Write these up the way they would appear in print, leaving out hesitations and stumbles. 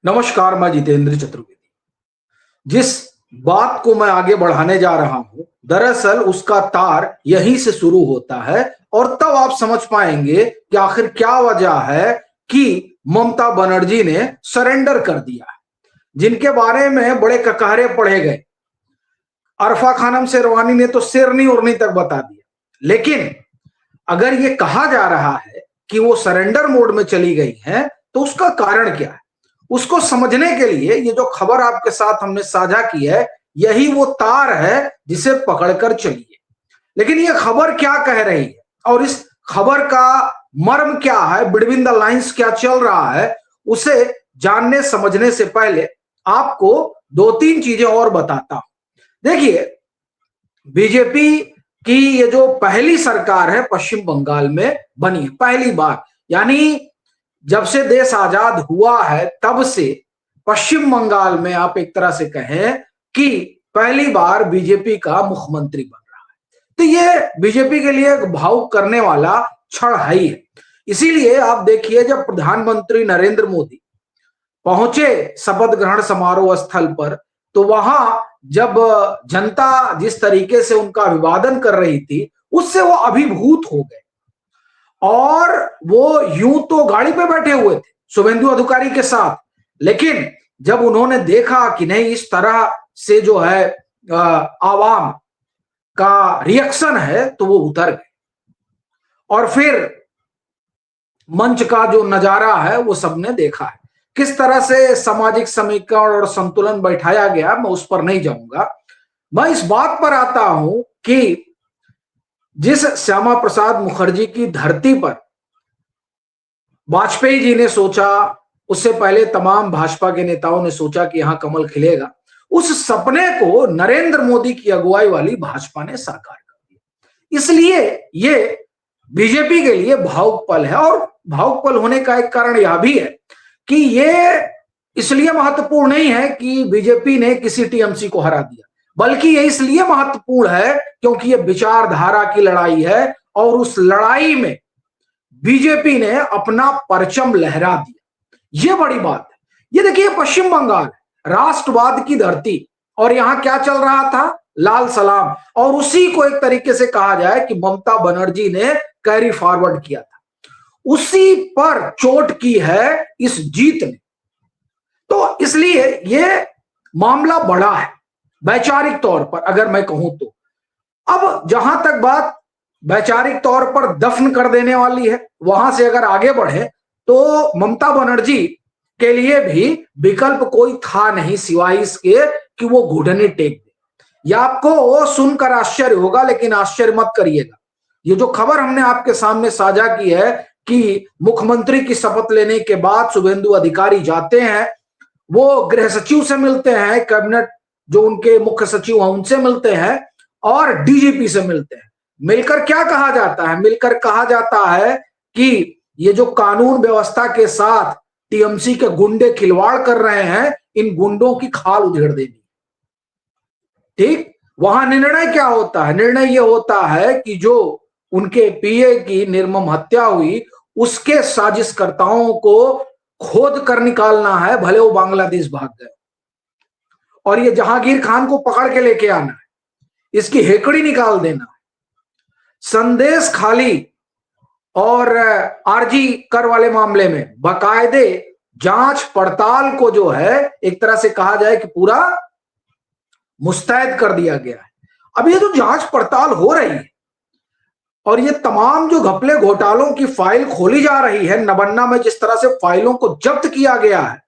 नमस्कार, मैं जितेंद्र चतुर्वेदी। जिस बात को मैं आगे बढ़ाने जा रहा हूं, दरअसल उसका तार यहीं से शुरू होता है और तब आप समझ पाएंगे कि आखिर क्या वजह है कि ममता बनर्जी ने सरेंडर कर दिया है, जिनके बारे में बड़े ककहरे पढ़े गए। अरफा खानम शेरवानी ने तो शेरनी उड़नी तक बता दिया, लेकिन अगर ये कहा जा रहा है कि वो सरेंडर मोड में चली गई हैं, तो उसका कारण क्या है? उसको समझने के लिए ये जो खबर आपके साथ हमने साझा की है, यही वो तार है जिसे पकड़कर चलिए। लेकिन ये खबर क्या कह रही है और इस खबर का मर्म क्या है, बिटवीन द लाइंस क्या चल रहा है, उसे जानने समझने से पहले आपको दो तीन चीजें और बताता हूं। देखिए, बीजेपी की ये जो पहली सरकार है पश्चिम बंगाल में बनी है, पहली बार, यानी जब से देश आजाद हुआ है तब से पश्चिम बंगाल में आप एक तरह से कहें कि पहली बार बीजेपी का मुख्यमंत्री बन रहा है। तो ये बीजेपी के लिए एक भावुक करने वाला क्षण है। इसीलिए आप देखिए, जब प्रधानमंत्री नरेंद्र मोदी पहुंचे शपथ ग्रहण समारोह स्थल पर, तो वहां जब जनता जिस तरीके से उनका अभिवादन कर रही थी, उससे वो अभिभूत हो गए और वो यूं तो गाड़ी पे बैठे हुए थे शुभेंदु अधिकारी के साथ, लेकिन जब उन्होंने देखा कि नहीं, इस तरह से जो है आवाम का रिएक्शन है, तो वो उतर गए। और फिर मंच का जो नजारा है वो सबने देखा है, किस तरह से सामाजिक समीकरण और संतुलन बैठाया गया। मैं उस पर नहीं जाऊंगा, मैं इस बात पर आता हूं कि जिस श्यामा प्रसाद मुखर्जी की धरती पर वाजपेयी जी ने सोचा, उससे पहले तमाम भाजपा के नेताओं ने सोचा कि यहां कमल खिलेगा, उस सपने को नरेंद्र मोदी की अगुवाई वाली भाजपा ने साकार कर दिया। इसलिए ये बीजेपी के लिए भावुक पल है, और भावुक पल होने का एक कारण यह भी है कि ये इसलिए महत्वपूर्ण नहीं है कि बीजेपी ने किसी टीएमसी को हरा दिया, बल्कि ये इसलिए महत्वपूर्ण है क्योंकि ये विचारधारा की लड़ाई है और उस लड़ाई में बीजेपी ने अपना परचम लहरा दिया। ये बड़ी बात है। ये देखिए, पश्चिम बंगाल राष्ट्रवाद की धरती, और यहां क्या चल रहा था? लाल सलाम। और उसी को एक तरीके से कहा जाए कि ममता बनर्जी ने कैरी फॉरवर्ड किया था, उसी पर चोट की है इस जीत ने। तो इसलिए ये मामला बड़ा है वैचारिक तौर पर, अगर मैं कहूं तो। अब जहां तक बात वैचारिक तौर पर दफन कर देने वाली है, वहां से अगर आगे बढ़े तो ममता बनर्जी के लिए भी विकल्प कोई था नहीं सिवाय इसके कि वो घुटने टेक दे। या आपको सुनकर आश्चर्य होगा, लेकिन आश्चर्य मत करिएगा। ये जो खबर हमने आपके सामने साझा की है कि मुख्यमंत्री की शपथ लेने के बाद शुभेंदु अधिकारी जाते हैं, वो गृह सचिव से मिलते हैं, कैबिनेट जो उनके मुख्य सचिव हैं उनसे मिलते हैं, और डीजीपी से मिलते हैं। मिलकर क्या कहा जाता है? मिलकर कहा जाता है कि ये जो कानून व्यवस्था के साथ टीएमसी के गुंडे खिलवाड़ कर रहे हैं, इन गुंडों की खाल उधेड़ देनी। ठीक, वहां निर्णय क्या होता है? निर्णय ये होता है कि जो उनके पीए की निर्मम हत्या हुई, उसके साजिशकर्ताओं को खोद कर निकालना है, भले वो बांग्लादेश भाग गए। और ये जहांगीर खान को पकड़ के लेके आना है, इसकी हेकड़ी निकाल देना है। संदेश खाली और आरजी कर वाले मामले में बाकायदे जांच पड़ताल को जो है एक तरह से कहा जाए कि पूरा मुस्तैद कर दिया गया है। अब ये जो जांच पड़ताल हो रही है और ये तमाम जो घपले घोटालों की फाइल खोली जा रही है, नबन्ना में जिस तरह से फाइलों को जब्त किया गया है,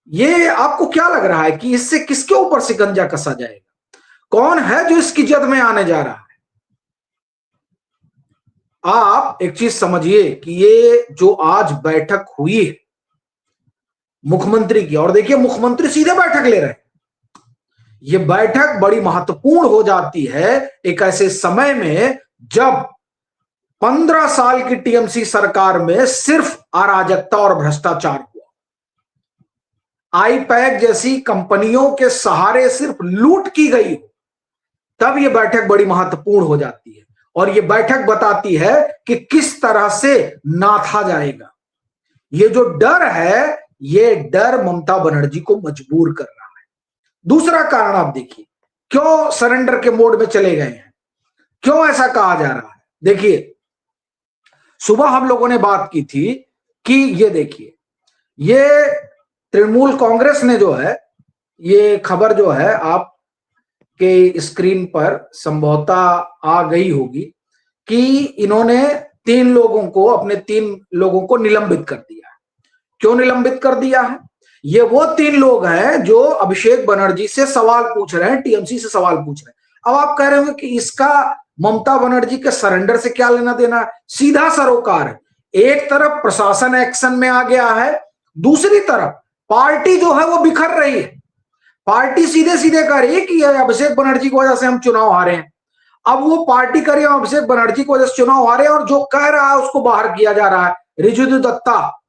ये आपको क्या लग रहा है कि इससे किसके ऊपर शिकंजा कसा जाएगा? कौन है जो इसकी जद में आने जा रहा है? आप एक चीज समझिए कि ये जो आज बैठक हुई है मुख्यमंत्री की, और देखिए मुख्यमंत्री सीधे बैठक ले रहे हैं, ये बैठक बड़ी महत्वपूर्ण हो जाती है एक ऐसे समय में जब 15 साल की टीएमसी सरकार में सिर्फ अराजकता और भ्रष्टाचार हुआ। आईपैक जैसी कंपनियों के सहारे सिर्फ लूट की गई, तब यह बैठक बड़ी महत्वपूर्ण हो जाती है। और यह बैठक बताती है कि किस तरह से नाथा जाएगा। ये जो डर है ये डर ममता बनर्जी को मजबूर कर रहा है। दूसरा कारण आप देखिए, क्यों सरेंडर के मोड में चले गए हैं, क्यों ऐसा कहा जा रहा है। देखिए, सुबह हम लोगों ने बात की थी कि ये देखिए, ये तृणमूल कांग्रेस ने जो है, ये खबर जो है आपके स्क्रीन पर संभवतः आ गई होगी कि इन्होंने 3 लोगों को, अपने 3 लोगों को निलंबित कर दिया है। क्यों निलंबित कर दिया है? ये वो 3 लोग हैं जो अभिषेक बनर्जी से सवाल पूछ रहे हैं, टीएमसी से सवाल पूछ रहे हैं। अब आप कह रहे होंगे कि इसका ममता बनर्जी के सरेंडर से क्या लेना देना है? सीधा सरोकार है। एक तरफ प्रशासन एक्शन में आ गया है, दूसरी तरफ पार्टी जो है वो बिखर रही है। पार्टी सीधे सीधे कह रही है कि अभिषेक बनर्जी की वजह से हम चुनाव हारे हैं। अब वो पार्टी कह रही है अभिषेक बनर्जी की वजह से चुनाव हारे, और जो कह रहा है उसको बाहर किया जा रहा है। रिजुदु दत्ता,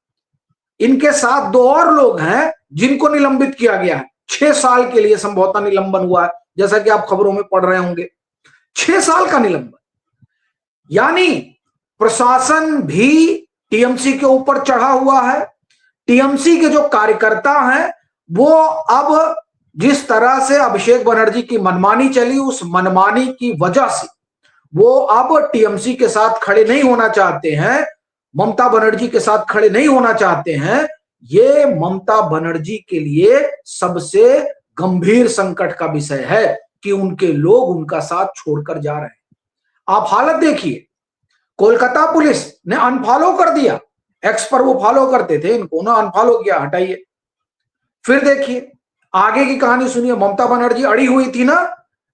इनके साथ 2 और लोग हैं जिनको निलंबित किया गया है। 6 साल के लिए संभवतः निलंबन हुआ है, जैसा कि आप खबरों में पढ़ रहे होंगे। 6 साल का निलंबन, यानी प्रशासन भी टीएमसी के ऊपर चढ़ा हुआ है। टीएमसी के जो कार्यकर्ता हैं वो अब जिस तरह से अभिषेक बनर्जी की मनमानी चली, उस मनमानी की वजह से वो अब टीएमसी के साथ खड़े नहीं होना चाहते हैं, ममता बनर्जी के साथ खड़े नहीं होना चाहते हैं। ये ममता बनर्जी के लिए सबसे गंभीर संकट का विषय है कि उनके लोग उनका साथ छोड़कर जा रहे हैं। आप हालत देखिए, कोलकाता पुलिस ने अनफॉलो कर दिया। एक्स पर वो फॉलो करते थे, इनको ना अनफॉलो किया, हटाइए। फिर देखिए आगे की कहानी सुनिए। ममता बनर्जी अड़ी हुई थी ना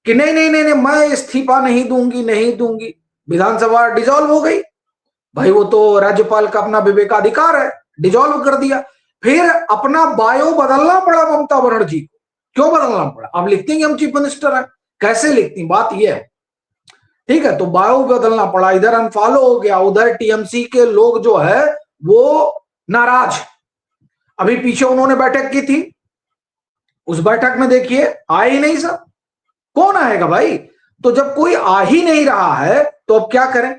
कि नहीं नहीं नहीं, नहीं मैं इस्तीफा नहीं दूंगी, नहीं दूंगी। विधानसभा डिसॉल्व हो गई। भाई वो तो राज्यपाल का अपना विवेकाधिकार है, डिसॉल्व कर दिया। फिर अपना बायो बदलना पड़ा ममता बनर्जी को। क्यों बदलना पड़ा? अब लिखती हैं हम चीफ मिनिस्टर है, कैसे लिखती? बात यह है, ठीक है, तो बायो बदलना पड़ा। इधर अनफॉलो हो गया, उधर टीएमसी के लोग जो है वो नाराज। अभी पीछे उन्होंने बैठक की थी, उस बैठक में देखिए आए ही नहीं सब। कौन आएगा भाई? तो जब कोई आ ही नहीं रहा है तो अब क्या करें?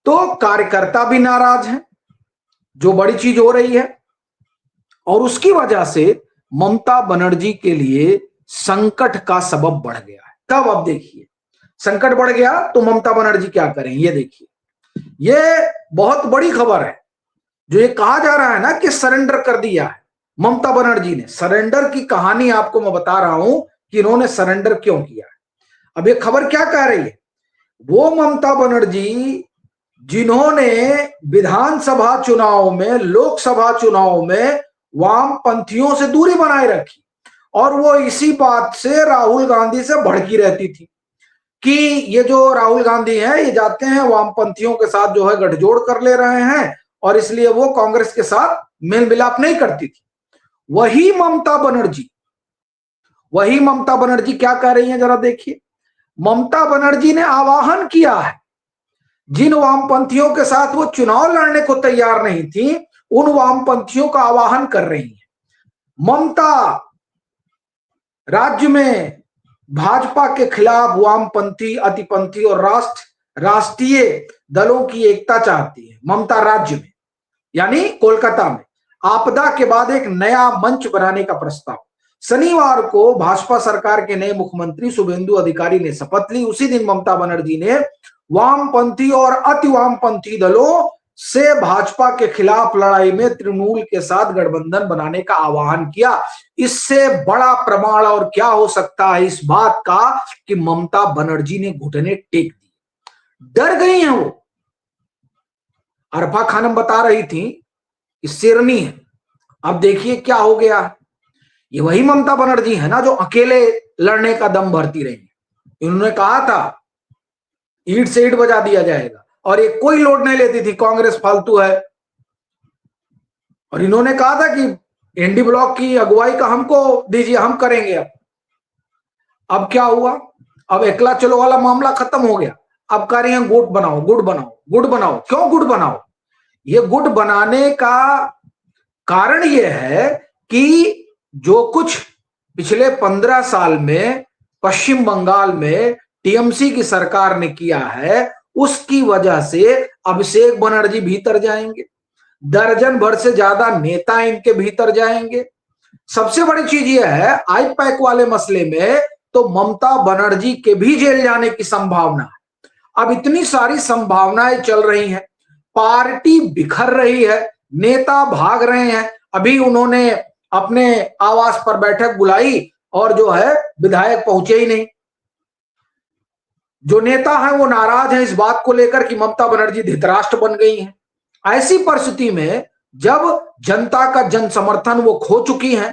तो कार्यकर्ता भी नाराज हैं, जो बड़ी चीज हो रही है, और उसकी वजह से ममता बनर्जी के लिए संकट का सबब बढ़ गया है। तब अब देखिए संकट बढ़ गया तो ममता बनर्जी क्या करें? ये देखिए, ये बहुत बड़ी खबर है। जो ये कहा जा रहा है ना कि सरेंडर कर दिया है ममता बनर्जी ने, सरेंडर की कहानी आपको मैं बता रहा हूं कि इन्होंने सरेंडर क्यों किया है। अब ये खबर क्या कह रही है? वो ममता बनर्जी जिन्होंने विधानसभा चुनाव में, लोकसभा चुनाव में वामपंथियों से दूरी बनाए रखी, और वो इसी बात से राहुल गांधी से भड़की रहती थी कि ये जो राहुल गांधी हैं ये जाते हैं वामपंथियों के साथ जो है गठजोड़ कर ले रहे हैं, और इसलिए वो कांग्रेस के साथ मेल मिलाप नहीं करती थी। वही ममता बनर्जी क्या कह रही हैं जरा देखिए। ममता बनर्जी ने आह्वान किया है, जिन वामपंथियों के साथ वो चुनाव लड़ने को तैयार नहीं थी, उन वामपंथियों का आह्वान कर रही है। ममता राज्य में भाजपा के खिलाफ वामपंथी, अतिपंथी और राष्ट्रीय दलों की एकता चाहती है। ममता राज्य में, यानी कोलकाता में, आपदा के बाद एक नया मंच बनाने का प्रस्ताव। शनिवार को भाजपा सरकार के नए मुख्यमंत्री शुभेंदु अधिकारी ने शपथ ली। उसी दिन ममता बनर्जी ने वामपंथी और अति वामपंथी दलों से भाजपा के खिलाफ लड़ाई में तृणमूल के साथ गठबंधन बनाने का आह्वान किया। इससे बड़ा प्रमाण और क्या हो सकता है इस बात का कि ममता बनर्जी ने घुटने टेक दिए, डर गई हैं वो। अरफा खानम बता रही थी कि शेरनी है। अब देखिए क्या हो गया। ये वही ममता बनर्जी है ना जो अकेले लड़ने का दम भरती रही। इन्होंने कहा था ईंट से ईंट बजा दिया जाएगा, और ये कोई लोड नहीं लेती थी, कांग्रेस फालतू है। और इन्होंने कहा था कि एनडी ब्लॉक की अगुवाई का हमको दीजिए, हम करेंगे। अब क्या हुआ? अब एकला चलो वाला मामला खत्म हो गया। अब कह रही हैं गुट बनाओ, गुट बनाओ, गुट बनाओ। क्यों गुट बनाओ? ये गुट बनाने का कारण यह है कि जो कुछ पिछले 15 साल में पश्चिम बंगाल में टीएमसी की सरकार ने किया है, उसकी वजह से अभिषेक बनर्जी भीतर जाएंगे। दर्जन भर से ज्यादा नेता इनके भीतर जाएंगे। सबसे बड़ी चीज यह है आईपैक वाले मसले में तो ममता बनर्जी के भी जेल जाने की संभावना है। अब इतनी सारी संभावनाएं चल रही हैं, पार्टी बिखर रही है, नेता भाग रहे हैं। अभी उन्होंने अपने आवास पर बैठक बुलाई और जो है विधायक पहुंचे ही नहीं। जो नेता है वो नाराज है इस बात को लेकर कि ममता बनर्जी धृतराष्ट्र बन गई हैं। ऐसी परिस्थिति में जब जनता का जन समर्थन वो खो चुकी है,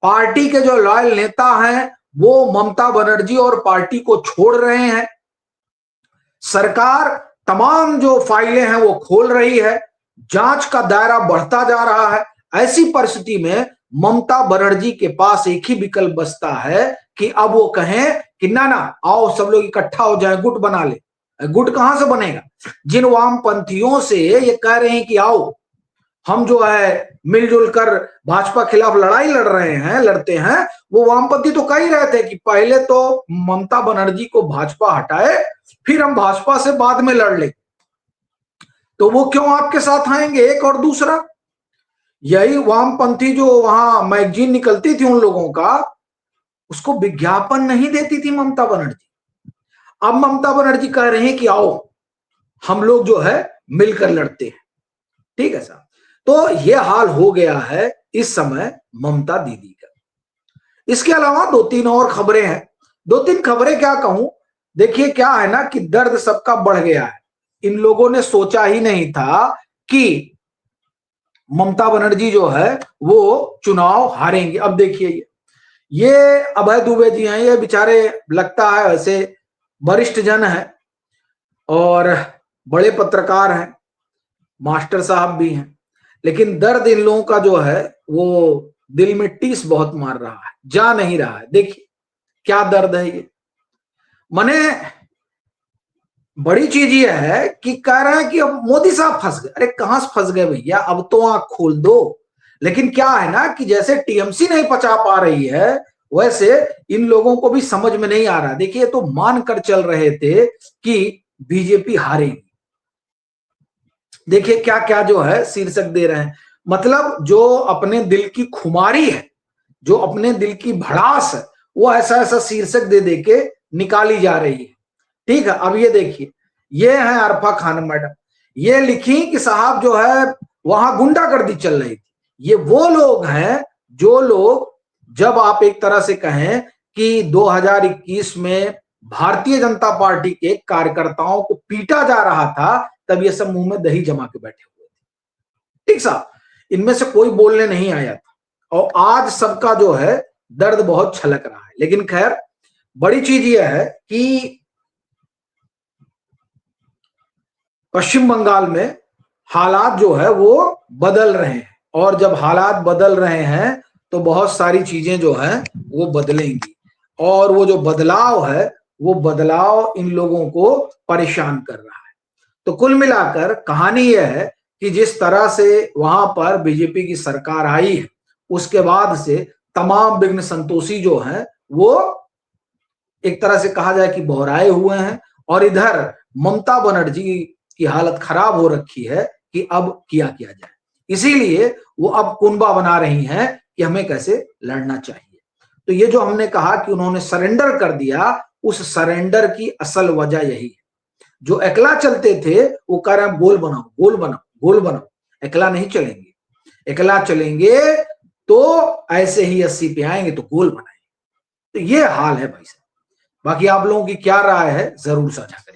पार्टी के जो लॉयल नेता हैं वो ममता बनर्जी और पार्टी को छोड़ रहे हैं, सरकार तमाम जो फाइलें हैं वो खोल रही है, जांच का दायरा बढ़ता जा रहा है। ऐसी परिस्थिति में ममता बनर्जी के पास एक ही विकल्प बचता है कि अब वो कहें कि ना आओ सब लोग इकट्ठा हो जाए, गुट बना ले। गुट कहां से बनेगा? जिन वामपंथियों से ये कह रहे हैं कि आओ हम जो है मिलजुल कर भाजपा खिलाफ लड़ाई लड़ते हैं, वो वामपंथी तो कह ही रहे थे कि पहले तो ममता बनर्जी को भाजपा हटाए, फिर हम भाजपा से बाद में लड़ ले। तो वो क्यों आपके साथ आएंगे? एक और दूसरा, यही वामपंथी जो वहां मैगजीन निकलती थी उन लोगों का, उसको विज्ञापन नहीं देती थी ममता बनर्जी। अब ममता बनर्जी कह रहे हैं कि आओ हम लोग जो है मिलकर लड़ते हैं। ठीक है साहब, तो ये हाल हो गया है इस समय ममता दीदी का। इसके अलावा दो तीन और खबरें हैं। दो तीन खबरें क्या कहूं, देखिए क्या है ना कि दर्द सबका बढ़ गया है। इन लोगों ने सोचा ही नहीं था कि ममता बनर्जी जो है वो चुनाव हारेंगे। अब देखिए ये अभय दुबे जी हैं, ये बेचारे लगता है वैसे वरिष्ठ जन हैं और बड़े पत्रकार हैं, मास्टर साहब भी हैं, लेकिन दर्द इन लोगों का जो है वो दिल में टीस बहुत मार रहा है, जा नहीं रहा है। देखिए क्या दर्द है ये। मने बड़ी चीज ये है कि कह रहे हैं कि अब मोदी साहब फंस गए। अरे कहां से फंस गए भैया, अब तो आंख खोल दो। लेकिन क्या है ना कि जैसे टीएमसी नहीं पचा पा रही है, वैसे इन लोगों को भी समझ में नहीं आ रहा। देखिए तो मान कर चल रहे थे कि बीजेपी हारेगी। देखिए क्या क्या जो है शीर्षक दे रहे हैं, मतलब जो अपने दिल की खुमारी है, जो अपने दिल की भड़ास है, वो ऐसा ऐसा शीर्षक दे दे के निकाली जा रही है। ठीक है, अब ये देखिए, ये है अरफा खान मैडम, ये लिखी कि साहब जो है वहां गुंडागर्दी चल रही थी। ये वो लोग हैं जो लोग, जब आप एक तरह से कहें कि 2021 में भारतीय जनता पार्टी के कार्यकर्ताओं को पीटा जा रहा था, तब ये सब मुंह में दही जमा के बैठे हुए थे। ठीक साहब, इनमें से कोई बोलने नहीं आया था और आज सबका जो है दर्द बहुत छलक रहा है। लेकिन खैर बड़ी चीज यह है कि पश्चिम बंगाल में हालात जो है वो बदल रहे हैं और जब हालात बदल रहे हैं तो बहुत सारी चीजें जो है वो बदलेंगी और वो जो बदलाव है वो बदलाव इन लोगों को परेशान कर रहा है। तो कुल मिलाकर कहानी यह है कि जिस तरह से वहां पर बीजेपी की सरकार आई है, उसके बाद से तमाम विघ्न संतोषी जो हैं वो एक तरह से कहा जाए कि बौराए हुए हैं और इधर ममता बनर्जी की हालत खराब हो रखी है कि अब किया जाए। इसीलिए वो अब कुनबा बना रही हैं कि हमें कैसे लड़ना चाहिए। तो ये जो हमने कहा कि उन्होंने सरेंडर कर दिया, उस सरेंडर की असल वजह यही है। जो अकेला चलते थे वो कह रहे हैं गोल बनाओ गोल बनाओ गोल बनाओ, अकेला नहीं चलेंगे। अकेला चलेंगे तो ऐसे ही 80 पे आएंगे तो गोल बनाएंगे। तो ये हाल है भाई साहब। बाकी आप लोगों की क्या राय है जरूर साझा करें।